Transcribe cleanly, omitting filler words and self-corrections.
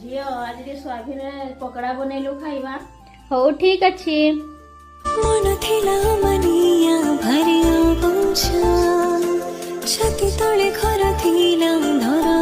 ଝିଅ ଆଜି ଟିକେ ସୋୟାବିନ ପକୋଡା ବନେଇଲୁ ଖାଇବା। ହଉ ଠିକ ଅଛି। मन थिला मनिया भरिया बोझ छाती तले घर थिला धरा